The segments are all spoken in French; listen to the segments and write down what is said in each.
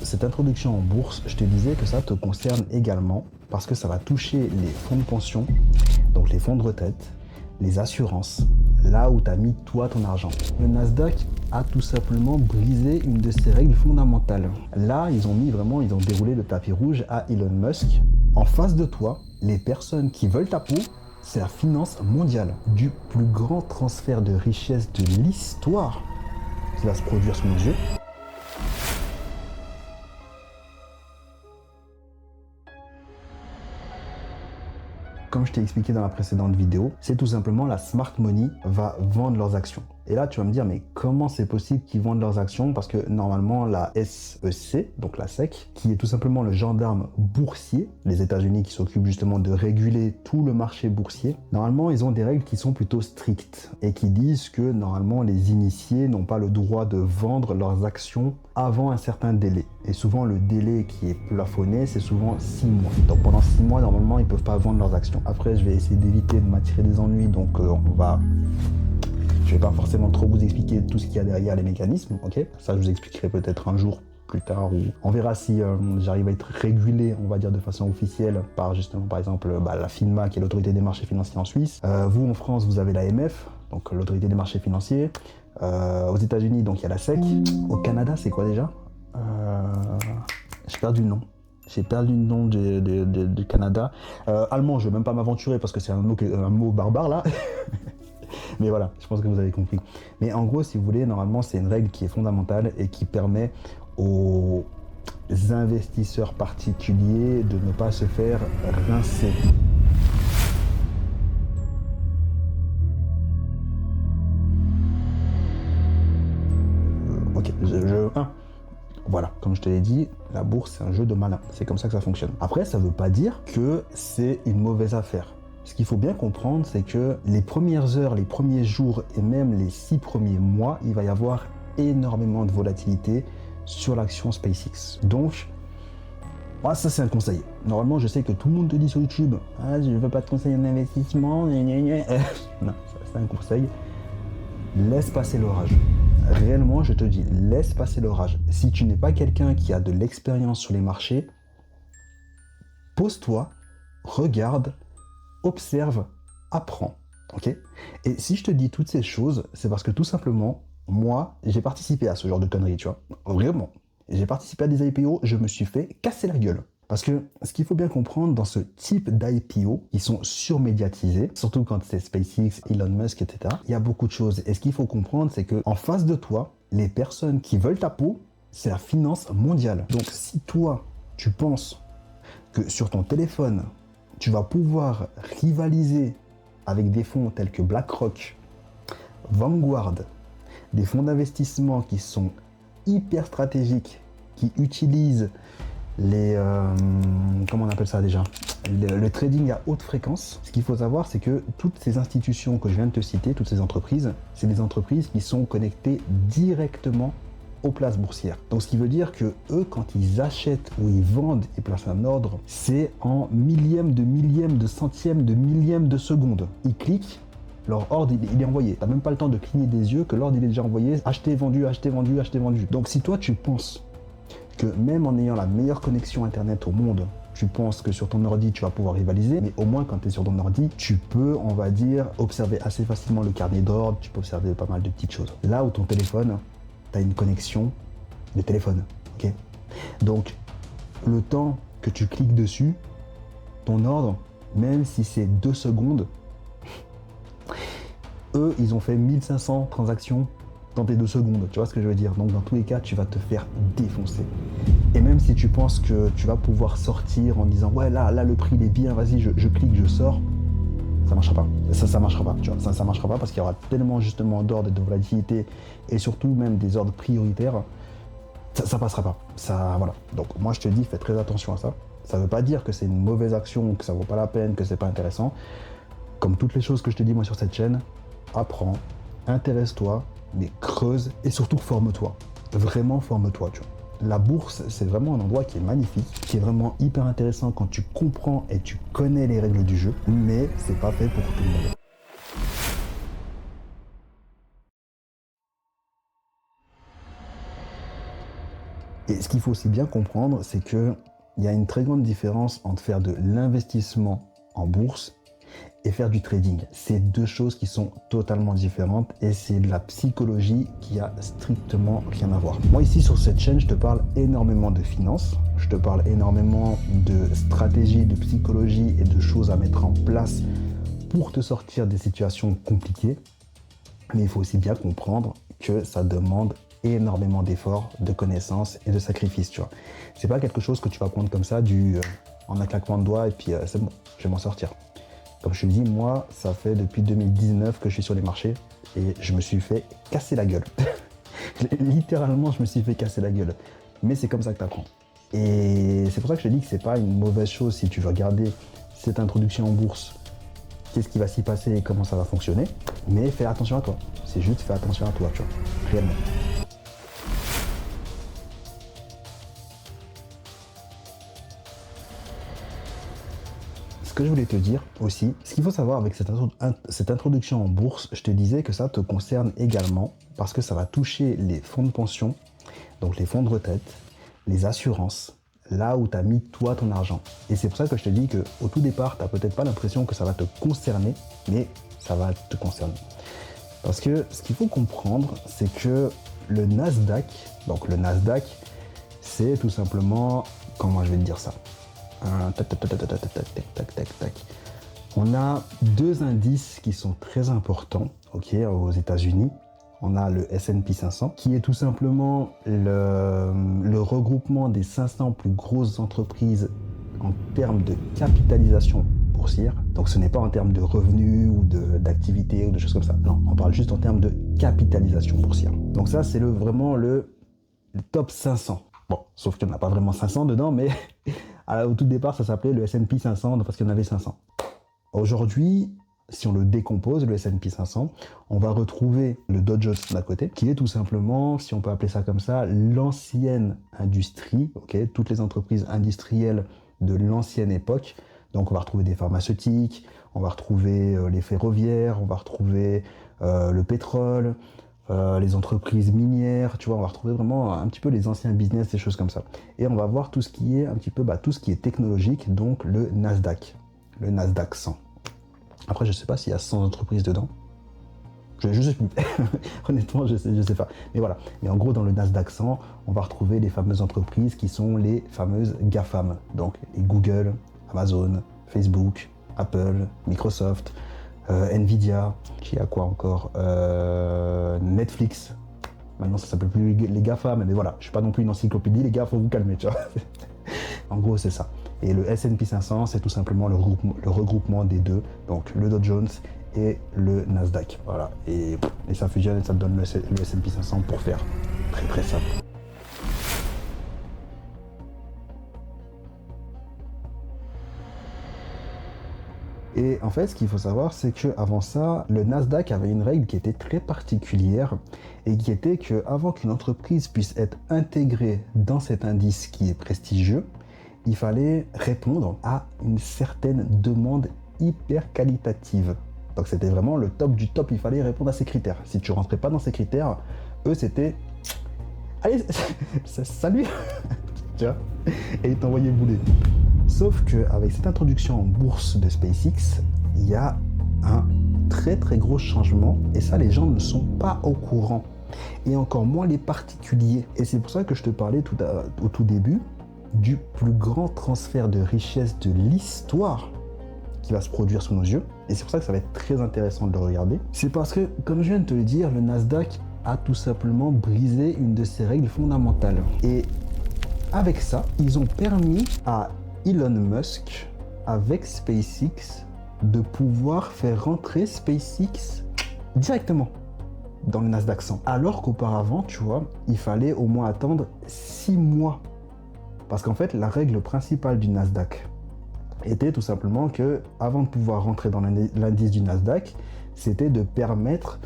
cette introduction en bourse, je te disais que ça te concerne également parce que ça va toucher les fonds de pension, donc les fonds de retraite, les assurances, là où tu as mis toi ton argent. Le Nasdaq a tout simplement brisé une de ses règles fondamentales. Là, ils ont déroulé le tapis rouge à Elon Musk. En face de toi, les personnes qui veulent ta peau, c'est la finance mondiale, du plus grand transfert de richesse de l'histoire qui va se produire sous nos yeux. Comme je t'ai expliqué dans la précédente vidéo, c'est tout simplement la smart money va vendre leurs actions. Et là, tu vas me dire, mais comment c'est possible qu'ils vendent leurs actions? Parce que normalement, la SEC, donc la SEC, qui est tout simplement le gendarme boursier, les États-Unis qui s'occupent justement de réguler tout le marché boursier, normalement, ils ont des règles qui sont plutôt strictes et qui disent que normalement, les initiés n'ont pas le droit de vendre leurs actions avant un certain délai. Et souvent, le délai qui est plafonné, c'est souvent 6 mois. Donc pendant 6 mois, normalement, ils ne peuvent pas vendre leurs actions. Après, je vais essayer d'éviter de m'attirer des ennuis, donc je vais pas forcément trop vous expliquer tout ce qu'il y a derrière les mécanismes, ok? Ça, je vous expliquerai peut-être un jour plus tard, ou on verra si j'arrive à être régulé, on va dire de façon officielle, par justement, par exemple, la FINMA, qui est l'autorité des marchés financiers en Suisse. Vous, en France, vous avez l'AMF, donc l'autorité des marchés financiers. Aux États-Unis, donc il y a la SEC. Au Canada, c'est quoi déjà? J'ai perdu le nom. J'ai perdu le nom du Canada. Allemand, je ne vais même pas m'aventurer parce que c'est un mot barbare là. Mais voilà, je pense que vous avez compris. Mais en gros, si vous voulez, normalement, c'est une règle qui est fondamentale et qui permet aux investisseurs particuliers de ne pas se faire rincer. Ok, voilà, comme je te l'ai dit, la bourse, c'est un jeu de malin. C'est comme ça que ça fonctionne. Après, ça ne veut pas dire que c'est une mauvaise affaire. Ce qu'il faut bien comprendre, c'est que les premières heures, les premiers jours et même les 6 premiers mois, il va y avoir énormément de volatilité sur l'action SpaceX. Donc, moi, ça c'est un conseil. Normalement, je sais que tout le monde te dit sur YouTube, ah, je ne veux pas te conseiller un investissement, non, c'est un conseil. Laisse passer l'orage. Réellement, je te dis, laisse passer l'orage. Si tu n'es pas quelqu'un qui a de l'expérience sur les marchés, pose-toi, regarde, observe, apprends. Ok? Et si je te dis toutes ces choses, c'est parce que tout simplement, moi, j'ai participé à ce genre de conneries, tu vois. Vraiment. J'ai participé à des IPO, je me suis fait casser la gueule. Parce que ce qu'il faut bien comprendre dans ce type d'IPO, ils sont surmédiatisés, surtout quand c'est SpaceX, Elon Musk, etc. Il y a beaucoup de choses. Et ce qu'il faut comprendre, c'est qu'en face de toi, les personnes qui veulent ta peau, c'est la finance mondiale. Donc si toi, tu penses que sur ton téléphone, tu vas pouvoir rivaliser avec des fonds tels que BlackRock, Vanguard, des fonds d'investissement qui sont hyper stratégiques, qui utilisent comment on appelle ça déjà, le trading à haute fréquence. Ce qu'il faut savoir, c'est que toutes ces institutions que je viens de te citer, toutes ces entreprises, c'est des entreprises qui sont connectées directement aux places boursières. Donc ce qui veut dire que eux, quand ils achètent ou ils vendent et placent un ordre, c'est en millième, de centième, de millième de seconde. Ils cliquent, leur ordre il est envoyé. T'as même pas le temps de cligner des yeux que l'ordre il est déjà envoyé. Acheter, vendu, acheter, vendu, acheter, vendu. Donc si toi tu penses que même en ayant la meilleure connexion internet au monde, tu penses que sur ton ordi tu vas pouvoir rivaliser, mais au moins quand tu es sur ton ordi, tu peux, on va dire, observer assez facilement le carnet d'ordre, tu peux observer pas mal de petites choses. Là où ton téléphone, tu as une connexion de téléphone, ok? Donc, le temps que tu cliques dessus, ton ordre, même si c'est 2 secondes, eux, ils ont fait 1500 transactions dans tes 2 secondes, tu vois ce que je veux dire? Donc dans tous les cas, tu vas te faire défoncer. Et même si tu penses que tu vas pouvoir sortir en disant ouais là le prix il est bien, vas-y je clique, je sors, ça marchera pas. Ça marchera pas, tu vois, ça marchera pas parce qu'il y aura tellement justement d'ordres de volatilité et surtout même des ordres prioritaires, ça passera pas. Ça, voilà. Donc moi je te dis, fais très attention à ça. Ça veut pas dire que c'est une mauvaise action, que ça vaut pas la peine, que c'est pas intéressant. Comme toutes les choses que je te dis moi sur cette chaîne, apprends, intéresse-toi, mais creuse et surtout forme-toi. Vraiment forme-toi, tu vois. La bourse, c'est vraiment un endroit qui est magnifique, qui est vraiment hyper intéressant quand tu comprends et tu connais les règles du jeu, mais c'est pas fait pour tout le monde. Et ce qu'il faut aussi bien comprendre, c'est qu'il y a une très grande différence entre faire de l'investissement en bourse et faire du trading. C'est deux choses qui sont totalement différentes et c'est de la psychologie qui a strictement rien à voir. Moi ici sur cette chaîne, je te parle énormément de finances, je te parle énormément de stratégie, de psychologie et de choses à mettre en place pour te sortir des situations compliquées. Mais il faut aussi bien comprendre que ça demande énormément d'efforts, de connaissances et de sacrifices, tu vois. C'est pas quelque chose que tu vas prendre comme ça en un claquement de doigts et puis c'est bon, je vais m'en sortir. Comme je te le dis, moi, ça fait depuis 2019 que je suis sur les marchés et je me suis fait casser la gueule. Littéralement, je me suis fait casser la gueule. Mais c'est comme ça que tu apprends. Et c'est pour ça que je te dis que c'est pas une mauvaise chose si tu veux regarder cette introduction en bourse, qu'est-ce qui va s'y passer et comment ça va fonctionner. Mais fais attention à toi. C'est juste fais attention à toi, tu vois, réellement. Ce que je voulais te dire aussi, ce qu'il faut savoir avec cette introduction en bourse, je te disais que ça te concerne également parce que ça va toucher les fonds de pension, donc les fonds de retraite, les assurances, là où tu as mis toi ton argent. Et c'est pour ça que je te dis qu'au tout départ, tu n'as peut-être pas l'impression que ça va te concerner, mais ça va te concerner. Parce que ce qu'il faut comprendre, c'est que le Nasdaq, donc le Nasdaq, c'est tout simplement, comment je vais te dire ça, on a deux indices qui sont très importants, ok, aux États-Unis. On a le S&P 500, qui est tout simplement le regroupement des 500 plus grosses entreprises en termes de capitalisation boursière. Donc ce n'est pas en termes de revenus ou d'activité ou de choses comme ça. Non, on parle juste en termes de capitalisation boursière. Donc ça, c'est vraiment le top 500. Bon, sauf qu'il n'y en a pas vraiment 500 dedans, mais au tout départ, ça s'appelait le S&P 500 parce qu'il y en avait 500. Aujourd'hui, si on le décompose, le S&P 500, on va retrouver le Dow Jones d'un côté, qui est tout simplement, si on peut appeler ça comme ça, l'ancienne industrie, okay, toutes les entreprises industrielles de l'ancienne époque. Donc on va retrouver des pharmaceutiques, on va retrouver les ferroviaires, on va retrouver le pétrole, les entreprises minières, tu vois, on va retrouver vraiment un petit peu les anciens business, des choses comme ça. Et on va voir tout ce qui est un petit peu, tout ce qui est technologique, donc le Nasdaq 100. Après, je sais pas s'il y a 100 entreprises dedans. Je sais plus. Honnêtement, je sais pas. Mais voilà. Mais en gros, dans le Nasdaq 100, on va retrouver les fameuses entreprises qui sont les fameuses GAFAM. Donc, les Google, Amazon, Facebook, Apple, Microsoft, Nvidia, qui a quoi encore, Netflix. Maintenant, ça s'appelle plus les GAFAM, mais voilà. Je suis pas non plus une encyclopédie, les gars, faut vous calmer, tu vois. En gros, c'est ça. Et le S&P 500, c'est tout simplement le regroupement des deux, donc le Dow Jones et le Nasdaq. Voilà. Et ça fusionne et ça te donne le S&P 500 pour faire très très simple. Et en fait, ce qu'il faut savoir, c'est qu'avant ça, le Nasdaq avait une règle qui était très particulière et qui était qu'avant qu'une entreprise puisse être intégrée dans cet indice qui est prestigieux, il fallait répondre à une certaine demande hyper qualitative. Donc c'était vraiment le top du top, il fallait répondre à ces critères. Si tu rentrais pas dans ces critères, eux c'était... Allez, salut. Tu vois. Et ils t'envoyaient bouler. Sauf qu'avec cette introduction en bourse de SpaceX, il y a un très très gros changement et ça les gens ne sont pas au courant. Et encore moins les particuliers. Et c'est pour ça que je te parlais au tout début du plus grand transfert de richesse de l'histoire qui va se produire sous nos yeux. Et c'est pour ça que ça va être très intéressant de le regarder. C'est parce que, comme je viens de te le dire, le Nasdaq a tout simplement brisé une de ses règles fondamentales. Et avec ça, ils ont permis à Elon Musk, avec SpaceX, de pouvoir faire rentrer SpaceX directement dans le Nasdaq 100. Alors qu'auparavant, tu vois, il fallait au moins attendre 6 mois. Parce qu'en fait, la règle principale du Nasdaq était tout simplement que, avant de pouvoir rentrer dans l'indice du Nasdaq, c'était de permettre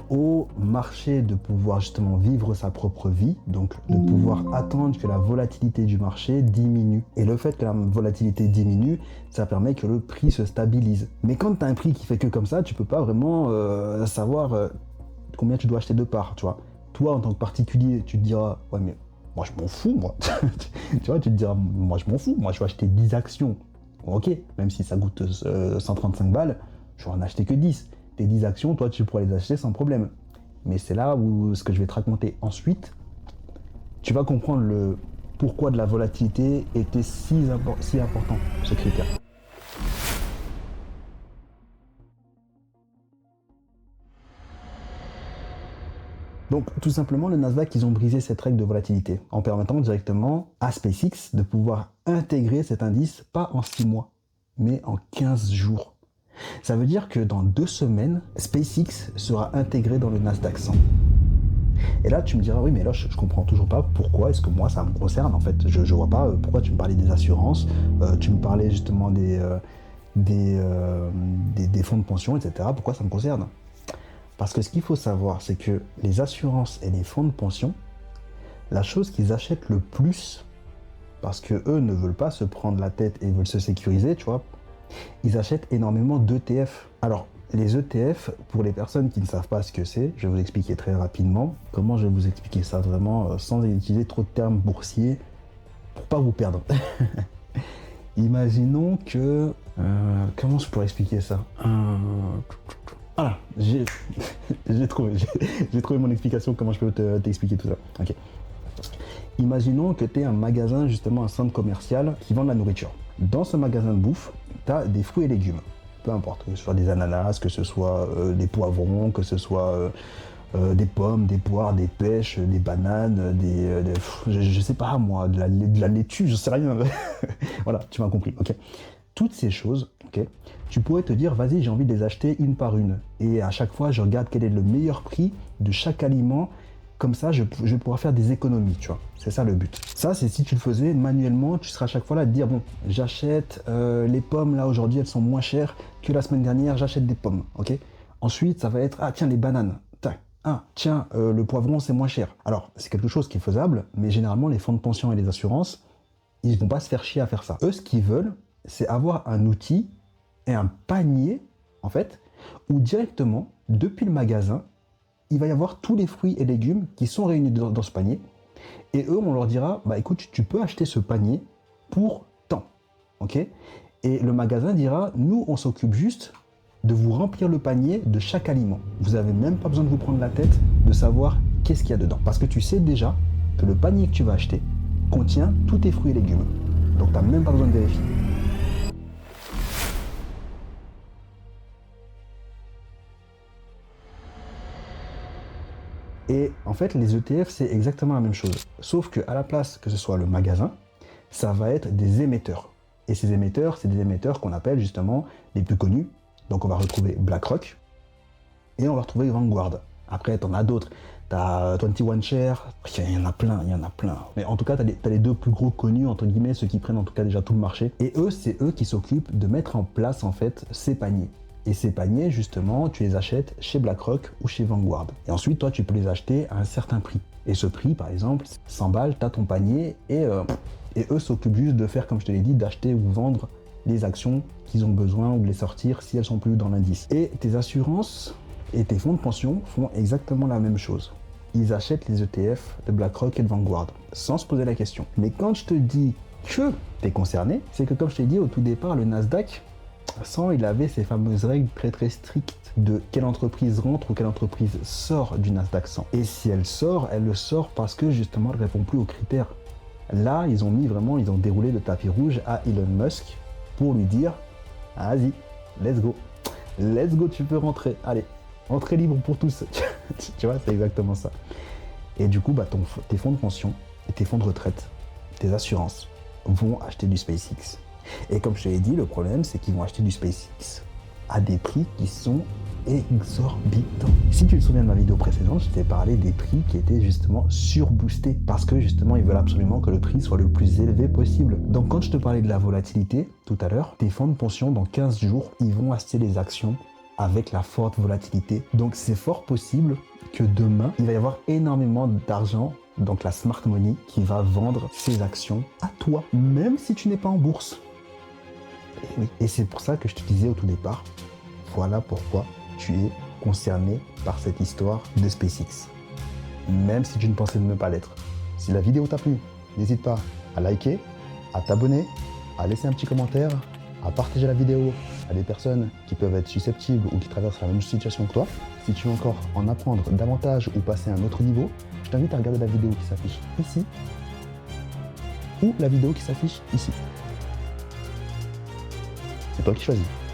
au marché de pouvoir justement vivre sa propre vie, donc de pouvoir attendre que la volatilité du marché diminue. Et le fait que la volatilité diminue, ça permet que le prix se stabilise. Mais quand tu as un prix qui fait que comme ça, tu peux pas vraiment savoir combien tu dois acheter de parts, tu vois. Toi, en tant que particulier, tu te diras, ouais mais moi je m'en fous, moi. Tu vois, tu te diras, moi je m'en fous, moi je vais acheter 10 actions. Ok, même si ça coûte 135 balles, je vais en acheter que 10. Tes 10 actions, toi tu pourras les acheter sans problème. Mais c'est là où ce que je vais te raconter ensuite, tu vas comprendre le pourquoi de la volatilité était si important, ce critère. Donc, tout simplement, le Nasdaq, ils ont brisé cette règle de volatilité en permettant directement à SpaceX de pouvoir intégrer cet indice, pas en 6 mois, mais en 15 jours. Ça veut dire que dans 2 semaines, SpaceX sera intégré dans le Nasdaq 100. Et là, tu me diras, oui, mais là, je comprends toujours pas pourquoi est-ce que moi, ça me concerne, en fait. Je vois pas pourquoi tu me parlais des assurances, tu me parlais justement des fonds de pension, etc. Pourquoi ça me concerne? Parce que ce qu'il faut savoir, c'est que les assurances et les fonds de pension, la chose qu'ils achètent le plus, parce que eux ne veulent pas se prendre la tête et veulent se sécuriser, tu vois, ils achètent énormément d'ETF. Alors, les ETF, pour les personnes qui ne savent pas ce que c'est, je vais vous expliquer très rapidement comment je vais vous expliquer ça vraiment sans utiliser trop de termes boursiers pour pas vous perdre. Imaginons que... comment je pourrais expliquer ça? Voilà, j'ai trouvé mon explication, comment je peux t'expliquer tout ça. Ok. Imaginons que tu es un magasin, justement un centre commercial qui vend de la nourriture. Dans ce magasin de bouffe, tu as des fruits et légumes. Peu importe, que ce soit des ananas, que ce soit des poivrons, que ce soit des pommes, des poires, des pêches, des bananes, je sais pas moi, de la laitue, je sais rien. Voilà, tu m'as compris, ok. Toutes ces choses, ok, tu pourrais te dire, vas-y, j'ai envie de les acheter une par une. Et à chaque fois, je regarde quel est le meilleur prix de chaque aliment. Comme ça, je vais pouvoir faire des économies, tu vois. C'est ça le but. Ça, c'est si tu le faisais manuellement, tu seras à chaque fois là à te dire, bon, j'achète les pommes, là, aujourd'hui, elles sont moins chères que la semaine dernière, j'achète des pommes, ok. Ensuite, ça va être, ah, tiens, les bananes. Ah, tiens, le poivron, c'est moins cher. Alors, c'est quelque chose qui est faisable, mais généralement, les fonds de pension et les assurances, ils ne vont pas se faire chier à faire ça. Eux, ce qu'ils veulent, c'est avoir un outil et un panier, en fait, où directement, depuis le magasin, il va y avoir tous les fruits et légumes qui sont réunis dans ce panier. Et eux, on leur dira, bah écoute, tu peux acheter ce panier pour tant. Ok? Et le magasin dira, nous, on s'occupe juste de vous remplir le panier de chaque aliment. Vous n'avez même pas besoin de vous prendre la tête de savoir qu'est-ce qu'il y a dedans. Parce que tu sais déjà que le panier que tu vas acheter contient tous tes fruits et légumes. Donc tu n'as même pas besoin de vérifier. Et en fait, les ETF, c'est exactement la même chose. Sauf qu'à la place que ce soit le magasin, ça va être des émetteurs. Et ces émetteurs, c'est des émetteurs qu'on appelle justement les plus connus. Donc on va retrouver BlackRock et on va retrouver Vanguard. Après, t'en as d'autres. T'as 21 Shares, il y en a plein, il y en a plein. Mais en tout cas, t'as les deux plus gros connus, entre guillemets, ceux qui prennent en tout cas déjà tout le marché. Et eux, c'est eux qui s'occupent de mettre en place en fait ces paniers. Et ces paniers, justement, tu les achètes chez BlackRock ou chez Vanguard. Et ensuite, toi, tu peux les acheter à un certain prix. Et ce prix, par exemple, 100 balles, tu as ton panier et eux s'occupent juste de faire, comme je te l'ai dit, d'acheter ou vendre les actions qu'ils ont besoin ou de les sortir si elles sont plus dans l'indice. Et tes assurances et tes fonds de pension font exactement la même chose. Ils achètent les ETF de BlackRock et de Vanguard sans se poser la question. Mais quand je te dis que tu es concerné, c'est que comme je t'ai dit au tout départ, le Nasdaq, il avait ces fameuses règles très très strictes de quelle entreprise rentre ou quelle entreprise sort du Nasdaq 100. Et si elle sort, elle le sort parce que justement elle ne répond plus aux critères. Là, ils ont déroulé le tapis rouge à Elon Musk pour lui dire, vas-y, let's go, tu peux rentrer, allez, entrée libre pour tous. Tu vois, c'est exactement ça. Et du coup, tes fonds de pension, et tes fonds de retraite, tes assurances vont acheter du SpaceX. Et comme je te l'ai dit, le problème, c'est qu'ils vont acheter du SpaceX à des prix qui sont exorbitants. Si tu te souviens de ma vidéo précédente, je t'ai parlé des prix qui étaient justement surboostés parce que justement, ils veulent absolument que le prix soit le plus élevé possible. Donc quand je te parlais de la volatilité tout à l'heure, tes fonds de pension, dans 15 jours, ils vont acheter les actions avec la forte volatilité. Donc c'est fort possible que demain, il va y avoir énormément d'argent, donc la smart money, qui va vendre ses actions à toi, même si tu n'es pas en bourse. Et oui. Et c'est pour ça que je te disais au tout départ, voilà pourquoi tu es concerné par cette histoire de SpaceX. Même si tu ne pensais ne pas l'être. Si la vidéo t'a plu, n'hésite pas à liker, à t'abonner, à laisser un petit commentaire, à partager la vidéo à des personnes qui peuvent être susceptibles ou qui traversent la même situation que toi. Si tu veux encore en apprendre davantage ou passer à un autre niveau, je t'invite à regarder la vidéo qui s'affiche ici ou la vidéo qui s'affiche ici. C'est toi qui choisis.